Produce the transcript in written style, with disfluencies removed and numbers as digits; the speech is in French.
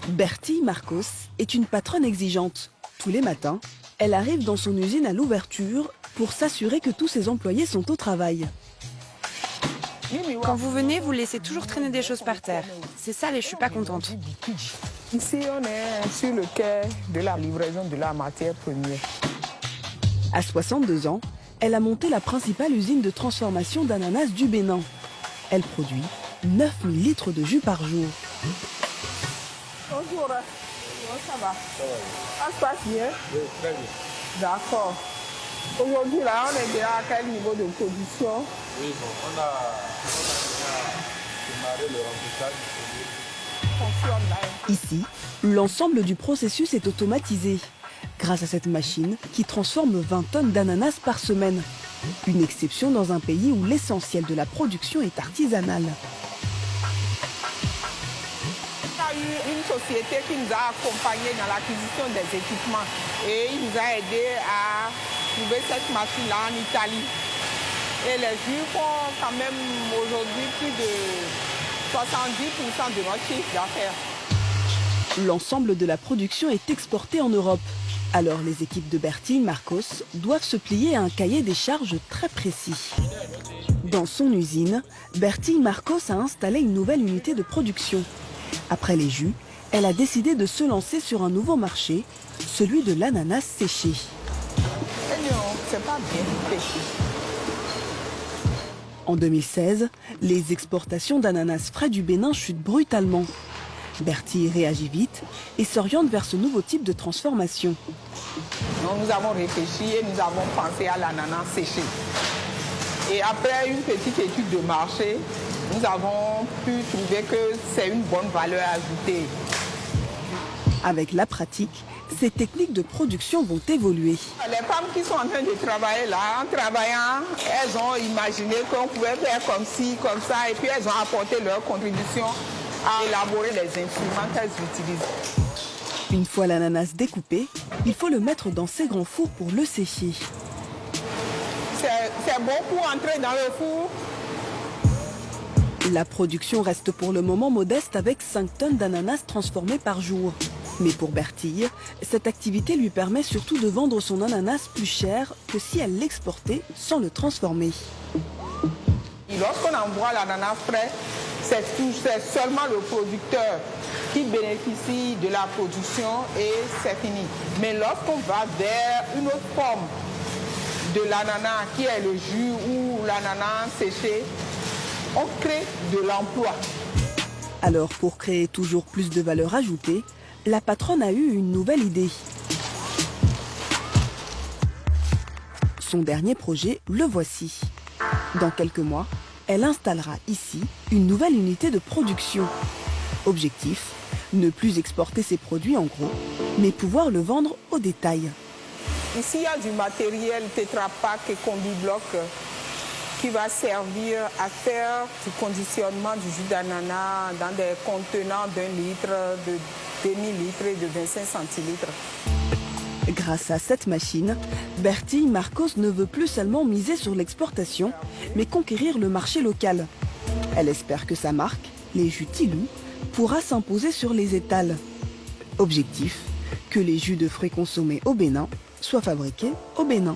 Bertille Marcos est une patronne exigeante. Tous les matins, elle arrive dans son usine à l'ouverture pour s'assurer que tous ses employés sont au travail. Quand vous venez, vous laissez toujours traîner des choses par terre. C'est sale et je suis pas contente. Ici, on est sur le quai de la livraison de la matière première. À 62 ans, elle a monté la principale usine de transformation d'ananas du Bénin. Elle produit 9000 litres de jus par jour. Bonjour, ça va? Ça se passe bien? Oui, très bien. D'accord. Aujourd'hui, là, on est déjà à quel niveau de production? Oui, bon, on a démarré le remplissage. Ici, l'ensemble du processus est automatisé grâce à cette machine qui transforme 20 tonnes d'ananas par semaine. Une exception dans un pays où l'essentiel de la production est artisanale. On a eu une société qui nous a accompagnés dans l'acquisition des équipements et il nous a aidés à trouver cette machine-là en Italie. Et les jus font quand même aujourd'hui plus de 70% de notre chiffre d'affaires. L'ensemble de la production est exporté en Europe. Alors les équipes de Bertille Marcos doivent se plier à un cahier des charges très précis. Dans son usine, Bertille Marcos a installé une nouvelle unité de production. Après les jus, elle a décidé de se lancer sur un nouveau marché, celui de l'ananas séché. Et non, c'est pas bien pêché. En 2016, les exportations d'ananas frais du Bénin chutent brutalement. Bertille réagit vite et s'oriente vers ce nouveau type de transformation. Donc nous avons réfléchi et nous avons pensé à l'ananas séché. Et après une petite étude de marché, nous avons pu trouver que c'est une bonne valeur ajoutée. Avec la pratique, ces techniques de production vont évoluer. Les femmes qui sont en train de travailler là, en travaillant, elles ont imaginé qu'on pouvait faire comme ci, comme ça, et puis elles ont apporté leur contribution à élaborer les instruments qu'elles utilisent. Une fois l'ananas découpé, il faut le mettre dans ces grands fours pour le sécher. C'est bon pour entrer dans le four. La production reste pour le moment modeste avec 5 tonnes d'ananas transformées par jour. Mais pour Bertille, cette activité lui permet surtout de vendre son ananas plus cher que si elle l'exportait sans le transformer. Lorsqu'on envoie l'ananas frais, c'est seulement le producteur qui bénéficie de la production et c'est fini. Mais lorsqu'on va vers une autre forme de l'ananas qui est le jus ou l'ananas séché, on crée de l'emploi. Alors pour créer toujours plus de valeur ajoutée, la patronne a eu une nouvelle idée. Son dernier projet, le voici. Dans quelques mois, elle installera ici une nouvelle unité de production. Objectif, ne plus exporter ses produits en gros, mais pouvoir le vendre au détail. Ici, il y a du matériel Tetra Pak et Combi-Bloc qui va servir à faire du conditionnement du jus d'ananas dans des contenants d'1 litre, de demi-litre et de 25 centilitres. Grâce à cette machine, Bertille Marcos ne veut plus seulement miser sur l'exportation, mais conquérir le marché local. Elle espère que sa marque, les jus Tilou, pourra s'imposer sur les étals. Objectif, que les jus de fruits consommés au Bénin soient fabriqués au Bénin.